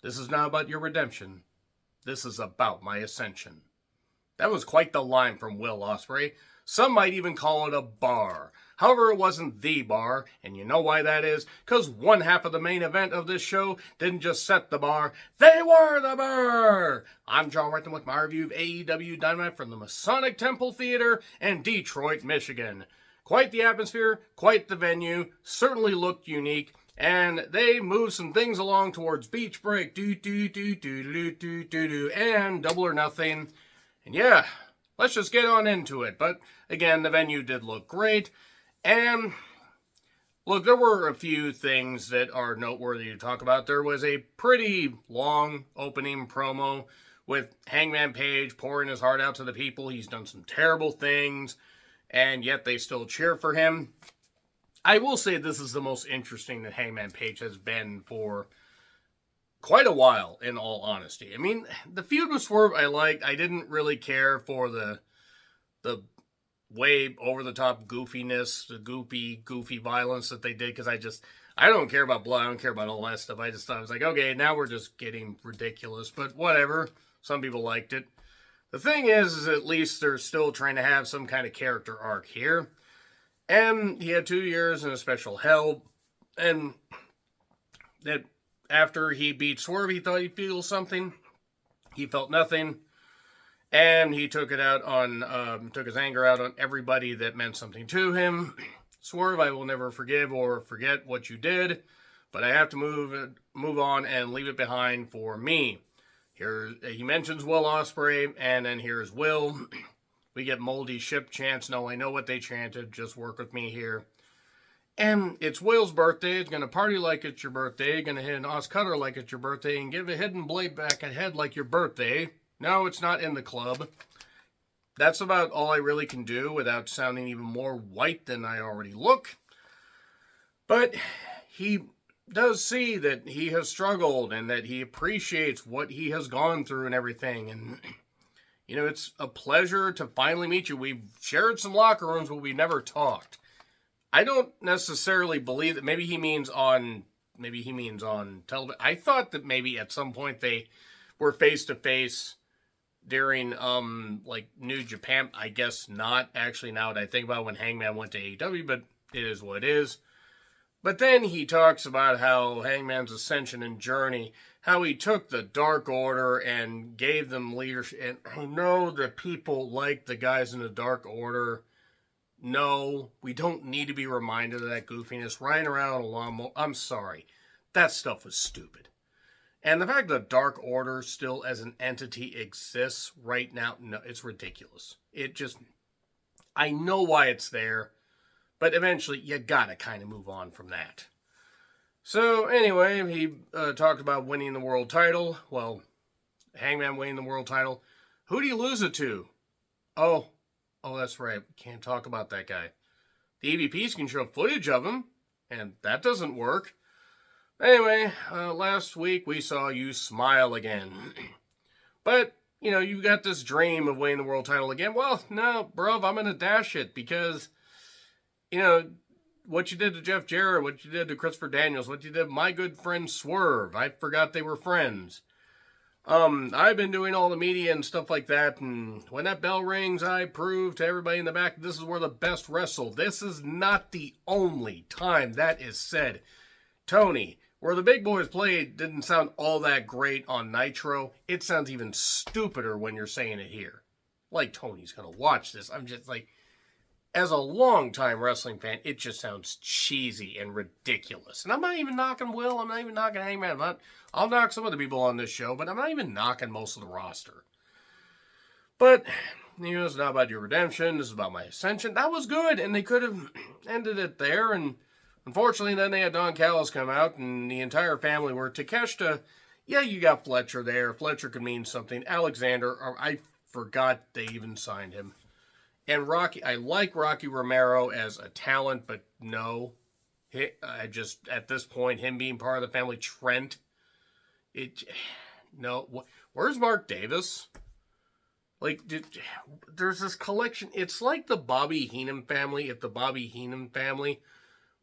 This is not about your redemption. This is about my ascension. That was quite the line from Will Ospreay. Some might even call it a bar. However, it wasn't the bar, and you know why that is? Because one half of the main event of this show didn't just set the bar, they were the bar! I'm John Renton with my review of AEW Dynamite from the Masonic Temple Theater in Detroit, Michigan. Quite the atmosphere, quite the venue, certainly looked unique, and they moved some things along towards Beach Break, and Double or Nothing. And yeah, let's just get on into it. But again, the venue did look great. And look, there were a few things that are noteworthy to talk about. There was a pretty long opening promo with Hangman Page pouring his heart out to the people. He's done some terrible things, and yet they still cheer for him. I will say this is the most interesting that Hangman Page has been for quite a while, in all honesty. I mean, the feud with Swerve I liked. I didn't really care for the way over-the-top goofiness, the goofy violence that they did, because I don't care about blood, I don't care about all that stuff. I thought, I was like, okay, now we're just getting ridiculous, but whatever. Some people liked it. The thing is at least they're still trying to have some kind of character arc here. And he had 2 years in a special hell, and that after he beat Swerve, he thought he'd feel something. He felt nothing. And he took his anger out on everybody that meant something to him. Swerve, I will never forgive or forget what you did, but I have to move on and leave it behind for me. Here he mentions Will Ospreay, and then here's Will. We get moldy ship chants. No, I know what they chanted. Just work with me here. And it's Will's birthday. It's going to party like it's your birthday. Going to hit an Os Cutter like it's your birthday. And give a hidden blade back ahead like your birthday. No, it's not in the club. That's about all I really can do without sounding even more white than I already look. But he does see that he has struggled and that he appreciates what he has gone through and everything. And, you know, it's a pleasure to finally meet you. We've shared some locker rooms, but we never talked. I don't necessarily believe that maybe he means on television. I thought that maybe at some point they were face to face during like New Japan. I guess not, actually, now that I think about when Hangman went to AEW, but it is what it is. But then he talks about how Hangman's ascension and journey, how he took the Dark Order and gave them leadership. And I know that people like the guys in the Dark Order. No, we don't need to be reminded of that goofiness. Riding around on a lawnmower, I'm sorry. That stuff was stupid. And the fact that Dark Order still as an entity exists right now, no, it's ridiculous. I know why it's there, but eventually you gotta kind of move on from that. So anyway, he talked about winning the world title. Well, Hangman winning the world title. Who do you lose it to? Oh, that's right. Can't talk about that guy. The EVPs can show footage of him, and that doesn't work. Anyway, last week we saw you smile again. But, you know, you got this dream of winning the world title again. Well, no, bruv, I'm going to dash it because, you know, what you did to Jeff Jarrett, what you did to Christopher Daniels, what you did to my good friend Swerve. I forgot they were friends. I've been doing all the media and stuff like that, and when that bell rings, I prove to everybody in the back this is where the best wrestle. This is not the only time that is said. Tony, where the big boys played didn't sound all that great on Nitro. It sounds even stupider when you're saying it here. Like Tony's gonna watch this. I'm just like, as a long-time wrestling fan, it just sounds cheesy and ridiculous. And I'm not even knocking Will. I'm not even knocking Hangman. I'll knock some of the people on this show, but I'm not even knocking most of the roster. But, you know, it's not about your redemption. This is about my ascension. That was good, and they could have ended it there. And unfortunately, then they had Don Callis come out, and the entire family were Takeshita. Yeah, you got Fletcher there. Fletcher could mean something. Alexander, I forgot they even signed him. And Rocky, I like Rocky Romero as a talent, but no. At this point, him being part of the family, Trent, no. Where's Mark Davis? Like, there's this collection. It's like the Bobby Heenan family. If the Bobby Heenan family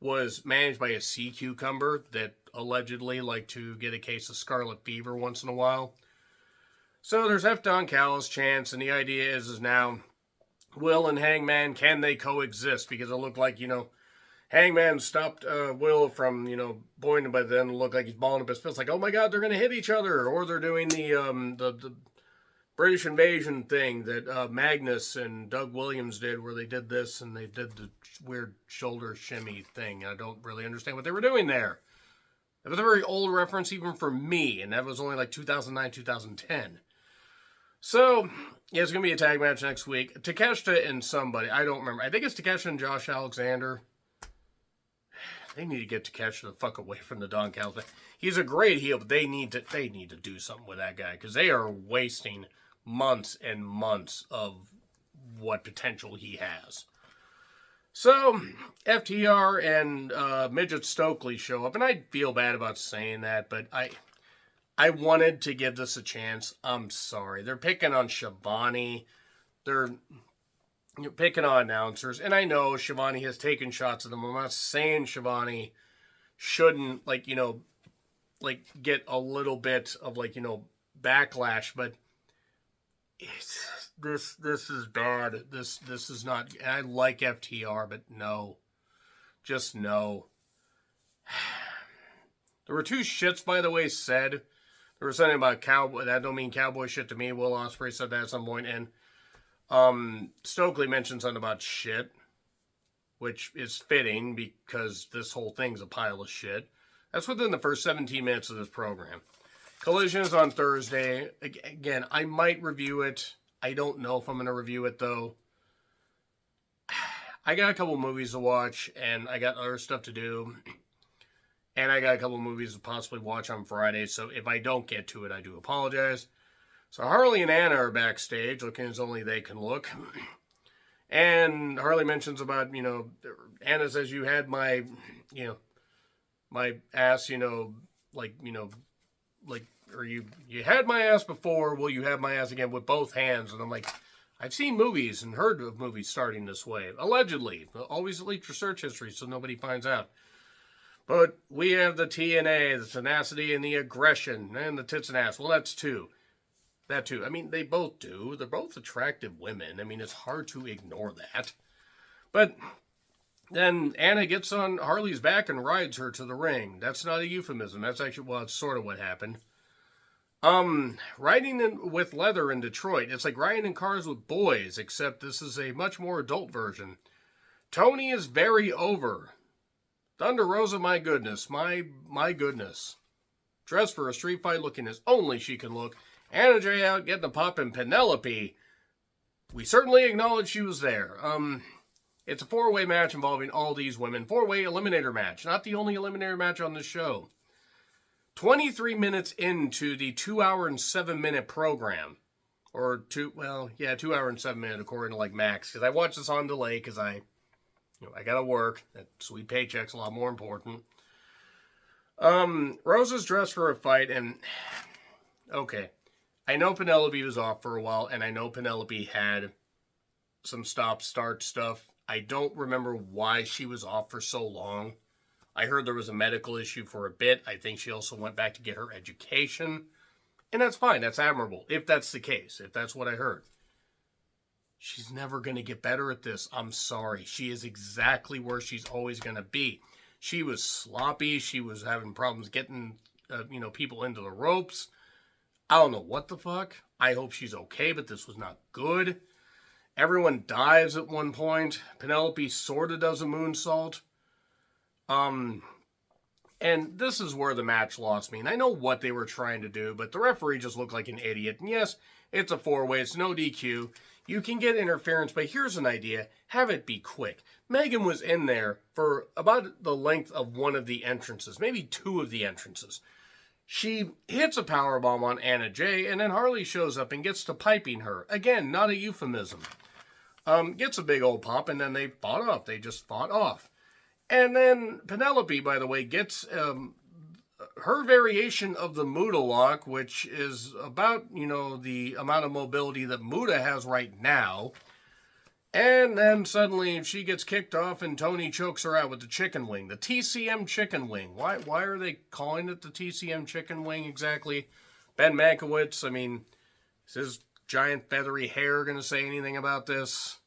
was managed by a sea cucumber that allegedly like to get a case of scarlet fever once in a while. So there's F. Don Callis chance, and the idea is now Will and Hangman, can they coexist? Because it looked like, Hangman stopped Will from, pointing, but then it looked like he's balling up his fist, like, oh my god, they're going to hit each other, or they're doing the British invasion thing that Magnus and Doug Williams did, where they did this and they did the weird shoulder shimmy thing. I don't really understand what they were doing there. It was a very old reference even for me, and that was only like 2009, 2010. So, yeah, it's going to be a tag match next week. Takeshita and somebody, I don't remember. I think it's Takeshita and Josh Alexander. They need to get Takeshita the fuck away from the Don Callis. He's a great heel, but they need to do something with that guy, because they are wasting months and months of what potential he has. So, FTR and Midget Stokely show up, and I feel bad about saying that, but I wanted to give this a chance. I'm sorry. They're picking on Shivani. They're picking on announcers, and I know Shivani has taken shots at them. I'm not saying Shivani shouldn't, get a little bit of, backlash, but this is bad. This is not. I like FTR, but no, just no. There were two shits, by the way, said. There was something about cowboy. That don't mean cowboy shit to me. Will Ospreay said that at some point, and Stokely mentioned something about shit, which is fitting because this whole thing's a pile of shit. That's within the first 17 minutes of this program. Collision is on Thursday. Again, I might review it. I don't know if I'm going to review it, though. I got a couple movies to watch, and I got other stuff to do. And I got a couple movies to possibly watch on Friday, so if I don't get to it, I do apologize. So Harley and Anna are backstage, looking as only they can look. And Harley mentions about, Anna says, you had my, my ass, or you had my ass before, will you have my ass again with both hands? And I'm like, I've seen movies and heard of movies starting this way. Allegedly. Always leak your search history so nobody finds out. But we have the TNA, the tenacity and the aggression, and the tits and ass. Well, that's two. That too. I mean, they both do. They're both attractive women. I mean, it's hard to ignore that. But then Anna gets on Harley's back and rides her to the ring. That's not a euphemism. That's actually, well, it's sort of what happened. Riding with leather in Detroit. It's like riding in cars with boys, except this is a much more adult version. Tony is very over. Thunder Rosa, my goodness. My goodness. Dressed for a street fight, looking as only she can look. Anna Jay out getting the pop, and Penelope. We certainly acknowledge she was there. It's a four-way match involving all these women. Four-way eliminator match. Not the only eliminator match on the show. 23 minutes into the 2 hour and 7 minute program. Or 2 hour and 7 minute according to Max. Because I watched this on delay because I gotta work. That sweet paycheck's a lot more important. Rosa's dressed for a fight, and okay. I know Penelope was off for a while, and I know Penelope had some stop-start stuff. I don't remember why she was off for so long. I heard there was a medical issue for a bit. I think she also went back to get her education. And that's fine. That's admirable, if that's the case, if that's what I heard. She's never going to get better at this. I'm sorry. She is exactly where she's always going to be. She was sloppy. She was having problems getting, people into the ropes. I don't know what the fuck. I hope she's okay, but this was not good. Everyone dives at one point. Penelope sort of does a moonsault. And this is where the match lost me. And I know what they were trying to do, but the referee just looked like an idiot. And yes, it's a four-way. It's no DQ. You can get interference, but here's an idea. Have it be quick. Megan was in there for about the length of one of the entrances, maybe two of the entrances. She hits a powerbomb on Anna Jay, and then Harley shows up and gets to piping her. Again, not a euphemism. Gets a big old pop, and then they fought off. They just fought off. And then Penelope, by the way, gets her variation of the Muda lock, which is about, the amount of mobility that Muda has right now. And then suddenly she gets kicked off and Tony chokes her out with the chicken wing. The TCM chicken wing. Why are they calling it the TCM chicken wing exactly? Ben Mankiewicz, I mean, is his giant feathery hair going to say anything about this?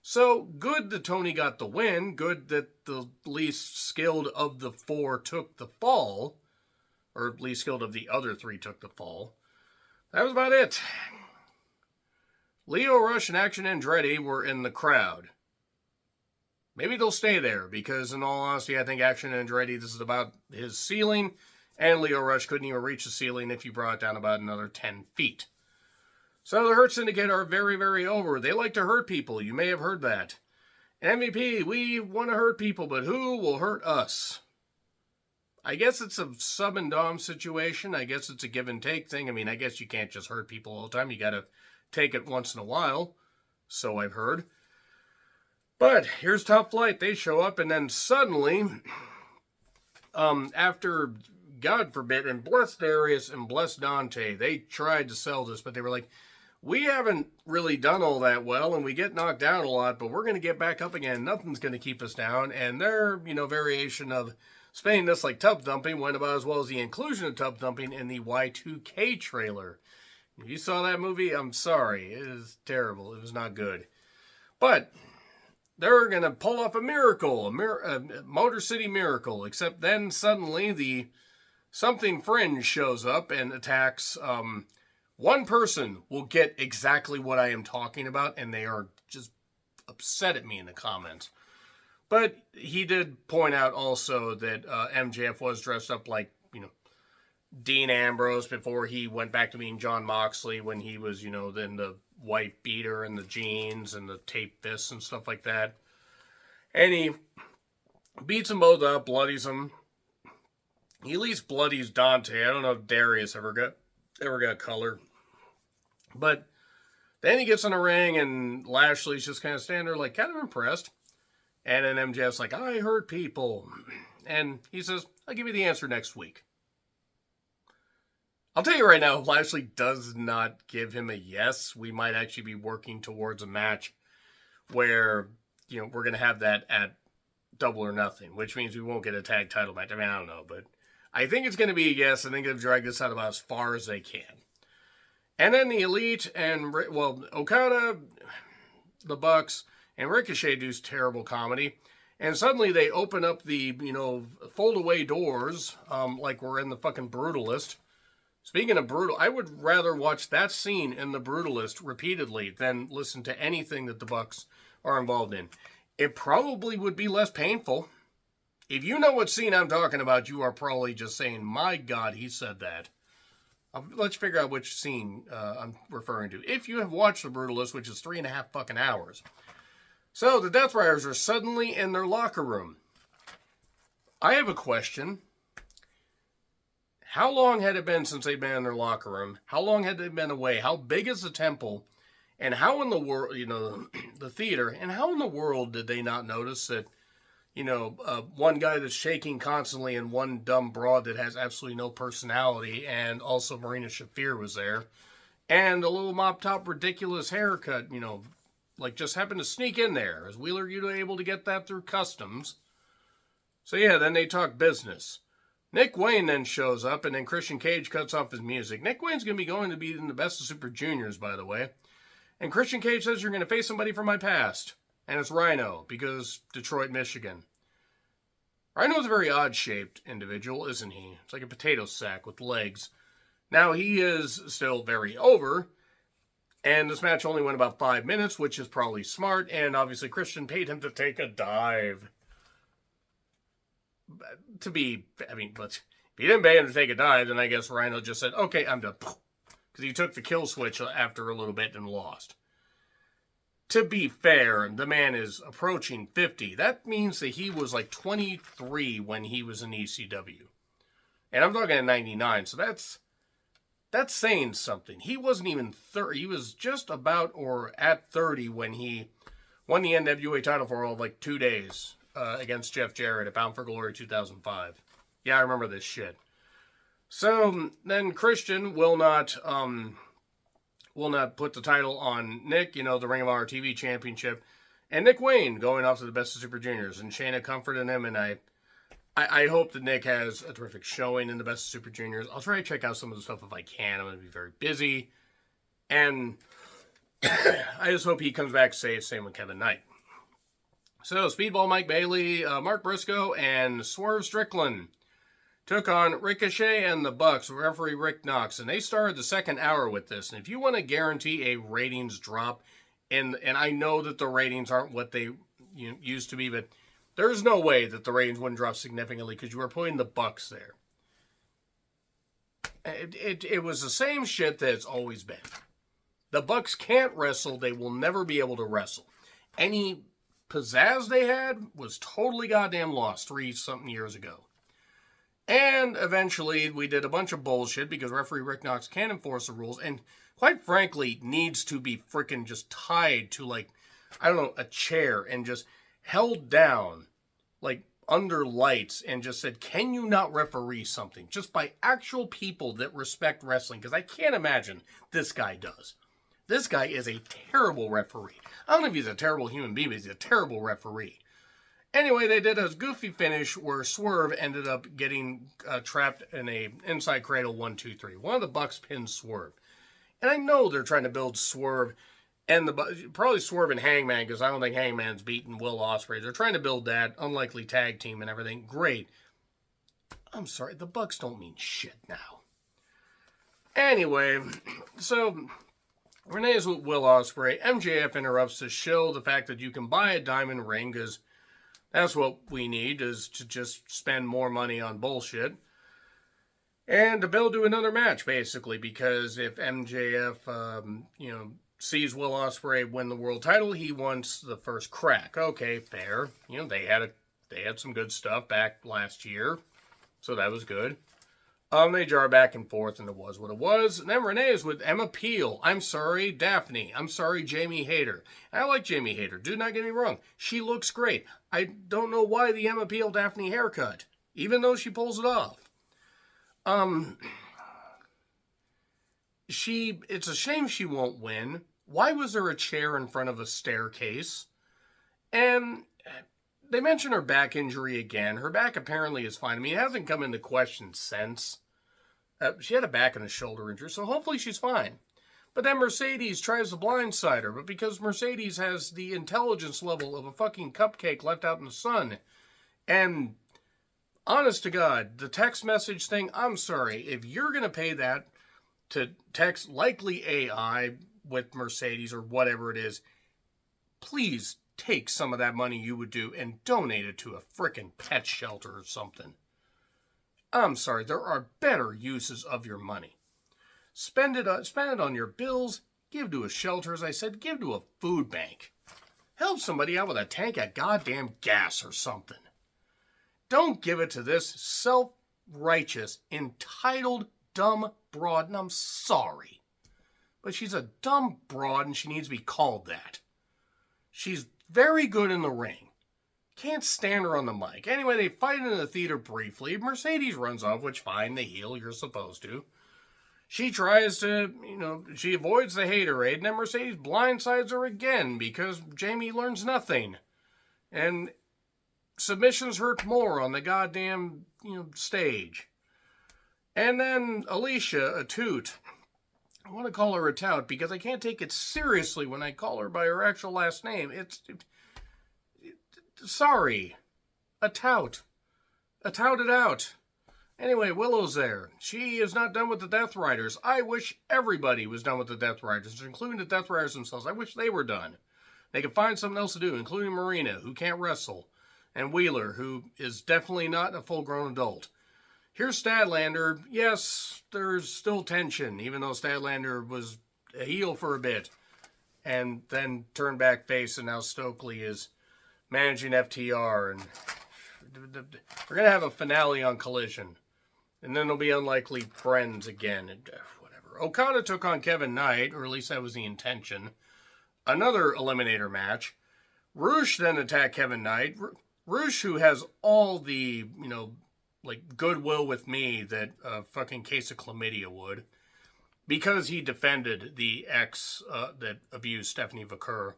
So, good that Tony got the win. Good that the least skilled of the four took the fall. Or least skilled of the other three took the fall. That was about it. Lio Rush and Action Andretti were in the crowd. Maybe they'll stay there, because in all honesty, I think Action Andretti, this is about his ceiling, and Lio Rush couldn't even reach the ceiling if you brought it down about another 10 feet. So the Hurt Syndicate are very, very over. They like to hurt people. You may have heard that. MVP, we want to hurt people, but who will hurt us? I guess it's a sub and dom situation. I guess it's a give and take thing. I mean, I guess you can't just hurt people all the time. You got to take it once in a while. So I've heard. But here's Top Flight. They show up, and then suddenly, after, God forbid, and bless Darius and bless Dante, they tried to sell this, but they were like, we haven't really done all that well, and we get knocked down a lot, but we're going to get back up again. Nothing's going to keep us down. And their, variation of spinning this like tub thumping went about as well as the inclusion of tub thumping in the Y2K trailer. If you saw that movie, I'm sorry. It is terrible. It was not good. But they're going to pull off a miracle, a Motor City Miracle, except then suddenly the something fringe shows up and attacks. One person will get exactly what I am talking about, and they are just upset at me in the comments. But he did point out also that MJF was dressed up like, Dean Ambrose before he went back to being John Moxley, when he was, then the white beater and the jeans and the tape fists and stuff like that. And he beats them both up, bloodies them. He at least bloodies Dante. I don't know if Darius ever got color. But then he gets in the ring and Lashley's just kind of standing there like kind of impressed. And then MJF's like, I hurt people. And he says, I'll give you the answer next week. I'll tell you right now, if Lashley does not give him a yes, we might actually be working towards a match where, we're going to have that at Double or Nothing, which means we won't get a tag title match. I mean, I don't know, but I think it's going to be a yes. I think they've dragged this out about as far as they can. And then the Elite and, Okada, the Bucks, and Ricochet do terrible comedy. And suddenly they open up the, fold-away doors, like we're in the fucking Brutalist. Speaking of brutal, I would rather watch that scene in the Brutalist repeatedly than listen to anything that the Bucks are involved in. It probably would be less painful. If you know what scene I'm talking about, you are probably just saying, my God, he said that. Let's figure out which scene I'm referring to. If you have watched The Brutalist, which is 3.5 fucking hours. So, the Death Riders are suddenly in their locker room. I have a question. How long had it been since they'd been in their locker room? How long had they been away? How big is the temple? And how in the world, the theater, and how in the world did they not notice that, one guy that's shaking constantly and one dumb broad that has absolutely no personality, and also Marina Shafir was there, and a little mop top ridiculous haircut, just happened to sneak in there. Is Wheeler Yuta able to get that through customs? So yeah, then they talk business. Nick Wayne then shows up, and then Christian Cage cuts off his music. Nick Wayne's going to be in the Best of Super Juniors, by the way. And Christian Cage says, you're going to face somebody from my past. And it's Rhino, because Detroit, Michigan. Rhino's a very odd-shaped individual, isn't he? It's like a potato sack with legs. Now, he is still very over, and this match only went about 5 minutes, which is probably smart, and obviously Christian paid him to take a dive. But if he didn't pay him to take a dive, then I guess Rhino just said, okay, I'm done. Because he took the kill switch after a little bit and lost. To be fair, the man is approaching 50. That means that he was like 23 when he was in ECW. And I'm talking in 99, so that's saying something. He wasn't even 30. He was just about or at 30 when he won the NWA title for all 2 days against Jeff Jarrett at Bound for Glory 2005. Yeah, I remember this shit. So then Christian will not put the title on Nick, the Ring of Honor TV Championship. And Nick Wayne going off to the Best of Super Juniors, and Shayna comforting him, and I hope that Nick has a terrific showing in the Best of Super Juniors. I'll try to check out some of the stuff if I can. I'm going to be very busy. And I just hope he comes back safe. Same with Kevin Knight. So, Speedball Mike Bailey, Mark Briscoe, and Swerve Strickland took on Ricochet and the Bucks, referee Rick Knox. And they started the second hour with this. And if you want to guarantee a ratings drop, and I know that the ratings aren't what they used to be, but there's no way that the ratings wouldn't drop significantly because you were putting the Bucks there. It was the same shit that it's always been. The Bucks can't wrestle. They will never be able to wrestle. Any pizzazz they had was totally goddamn lost 3-something years ago. And eventually we did a bunch of bullshit because referee Rick Knox can't enforce the rules and quite frankly needs to be freaking just tied to a chair and just held down, under lights, and just said, can you not referee something? Just by actual people that respect wrestling, because I can't imagine this guy does. This guy is a terrible referee. I don't know if he's a terrible human being, but he's a terrible referee. Anyway, they did a goofy finish where Swerve ended up getting trapped in a inside cradle 1-2-3. One of the Bucks pinned Swerve. And I know they're trying to build Swerve and probably Swerve and Hangman, because I don't think Hangman's beaten Will Ospreay. They're trying to build that unlikely tag team and everything. Great. I'm sorry, the Bucks don't mean shit now. Anyway, so Renee is with Will Ospreay. MJF interrupts to show the fact that you can buy a diamond ring, because that's what we need, is to just spend more money on bullshit. And to build to another match, basically, because if MJF, sees Will Ospreay win the world title, he wants the first crack. Okay, fair. They had some good stuff back last year, so that was good. They jar back and forth, and it was what it was. And then Renee is with Emma Peel. I'm sorry, Daphne. I'm sorry, Jamie Hayter. I like Jamie Hayter. Do not get me wrong. She looks great. I don't know why the Emma Peel Daphne haircut, even though she pulls it off. It's a shame she won't win. Why was there a chair in front of a staircase? And they mention her back injury again. Her back apparently is fine. I mean, it hasn't come into question since. She had a back and a shoulder injury, so hopefully she's fine. But then Mercedes tries to blindside her, but because Mercedes has the intelligence level of a fucking cupcake left out in the sun, and honest to God, the text message thing, I'm sorry, if you're going to pay that to text likely AI with Mercedes or whatever it is, please take some of that money you would do and donate it to a frickin' pet shelter or something. I'm sorry, there are better uses of your money. Spend it on your bills, give to a shelter, as I said, give to a food bank. Help somebody out with a tank of goddamn gas or something. Don't give it to this self-righteous, entitled, dumb broad, and I'm sorry. But she's a dumb broad and she needs to be called that. She's very good in the ring. Can't stand her on the mic. Anyway, they fight in the theater briefly. Mercedes runs off, which fine, the heel, you're supposed to. She tries to, she avoids the haterade, and then Mercedes blindsides her again because Jamie learns nothing. And submissions hurt more on the goddamn, stage. And then Alicia, a toot. I want to call her a tout because I can't take it seriously when I call her by her actual last name. Sorry. A tout. A touted out. Anyway, Willow's there. She is not done with the Death Riders. I wish everybody was done with the Death Riders, including the Death Riders themselves. I wish they were done. They could find something else to do, including Marina, who can't wrestle, and Wheeler, who is definitely not a full-grown adult. Here's Statlander. Yes, there's still tension, even though Statlander was a heel for a bit, and then turned back face, and now Stokely is managing FTR, and we're going to have a finale on Collision. And then they'll be unlikely friends again. And whatever. Okada took on Kevin Knight, or at least that was the intention. Another eliminator match. Roosh then attacked Kevin Knight. Roosh, who has all the, goodwill with me that a fucking case of chlamydia would. Because he defended the ex that abused Stephanie Vaquer.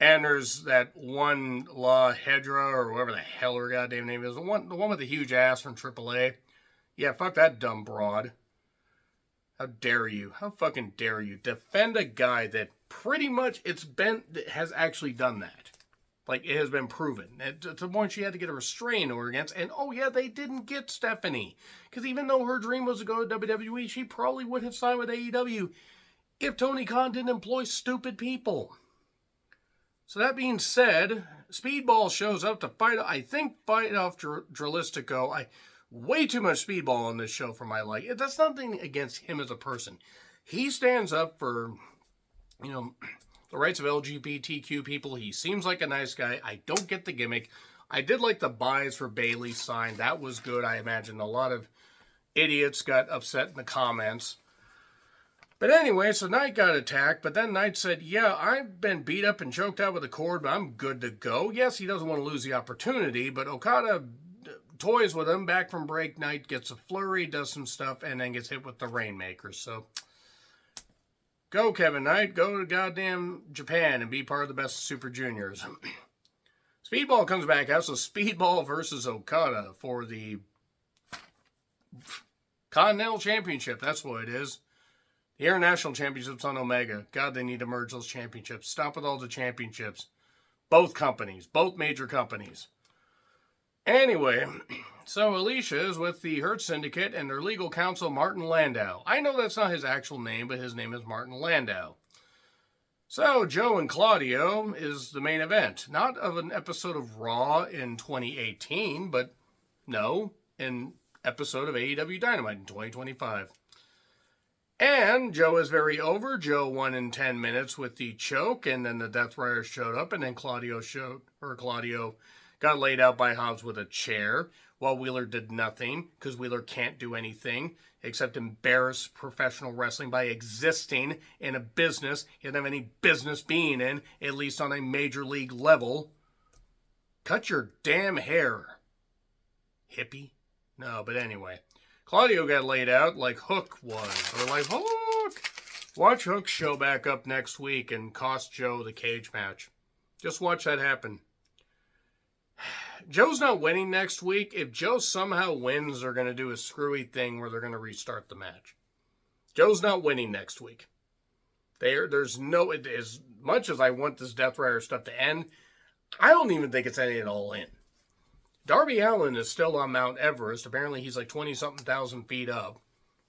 And there's that one La Hedra, or whatever the hell her goddamn name is. The one with the huge ass from AAA. Yeah, fuck that dumb broad. How dare you? How fucking dare you defend a guy that pretty much has actually done that. Like, it has been proven. To the point she had to get a restraining order against. And, oh yeah, they didn't get Stephanie. Because even though her dream was to go to WWE, she probably would have signed with AEW if Tony Khan didn't employ stupid people. So that being said, Speedball shows up to fight off Dralistico. Way too much Speedball on this show for my liking. That's nothing against him as a person. He stands up for, the rights of LGBTQ people. He seems like a nice guy. I don't get the gimmick. I did like the buys for Bayley sign. That was good. I imagine a lot of idiots got upset in the comments. But anyway, so Knight got attacked, but then Knight said, yeah, I've been beat up and choked out with a cord, but I'm good to go. Yes, he doesn't want to lose the opportunity, but Okada toys with him. Back from break, Knight gets a flurry, does some stuff, and then gets hit with the Rainmaker. So, go Kevin Knight, go to goddamn Japan and be part of the best Super Juniors. Speedball comes back out, so Speedball versus Okada for the Continental Championship. That's what it is. The International Championships on Omega. God, they need to merge those championships. Stop with all the championships. Both companies. Both major companies. Anyway, so Alicia is with the Hurt Syndicate and their legal counsel, Martin Landau. I know that's not his actual name, but his name is Martin Landau. So, Joe and Claudio is the main event. Not of an episode of Raw in 2018, but no, an episode of AEW Dynamite in 2025. And Joe is very over. Joe won in 10 minutes with the choke, and then the Death Riders showed up, and then Claudio got laid out by Hobbs with a chair, while Wheeler did nothing, because Wheeler can't do anything except embarrass professional wrestling by existing in a business he doesn't have any business being in, at least on a major league level. Cut your damn hair, hippie. No, but anyway. Claudio got laid out like Hook was. Or like Hook! Watch Hook show back up next week and cost Joe the cage match. Just watch that happen. Joe's not winning next week. If Joe somehow wins, they're going to do a screwy thing where they're going to restart the match. Joe's not winning next week. There's no... As much as I want this Death Rider stuff to end, I don't even think it's ending it all in. Darby Allin is still on Mount Everest. Apparently he's like 20-something thousand feet up.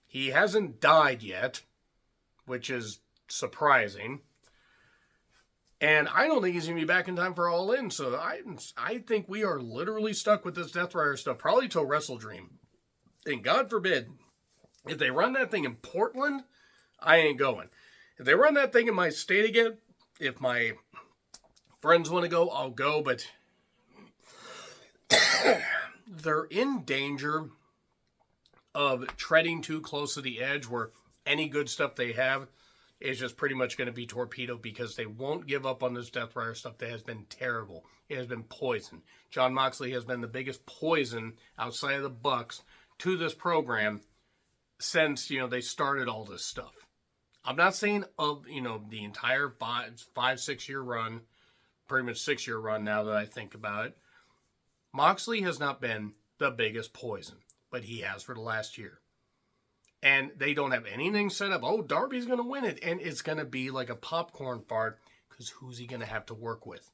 He hasn't died yet, which is surprising. And I don't think he's going to be back in time for All In. So I think we are literally stuck with this Death Rider stuff, probably till Wrestle Dream. And God forbid, if they run that thing in Portland, I ain't going. If they run that thing in my state again, if my friends want to go, I'll go, but... they're in danger of treading too close to the edge where any good stuff they have is just pretty much going to be torpedoed because they won't give up on this Death Rider stuff that has been terrible. It has been poison. Jon Moxley has been the biggest poison outside of the Bucks to this program since, they started all this stuff. I'm not saying of, the entire 5-6 year run, pretty much 6-year run now that I think about it. Moxley has not been the biggest poison, but he has for the last year. And they don't have anything set up. Oh, Darby's going to win it. And it's going to be like a popcorn fart because who's he going to have to work with?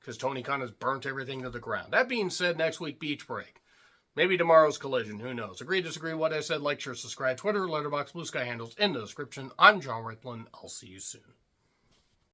Because Tony Khan has burnt everything to the ground. That being said, next week, Beach Break. Maybe tomorrow's Collision. Who knows? Agree, disagree, what I said. Like, share, subscribe. Twitter, Letterboxd, Blue Sky handles in the description. I'm John Rickland. I'll see you soon.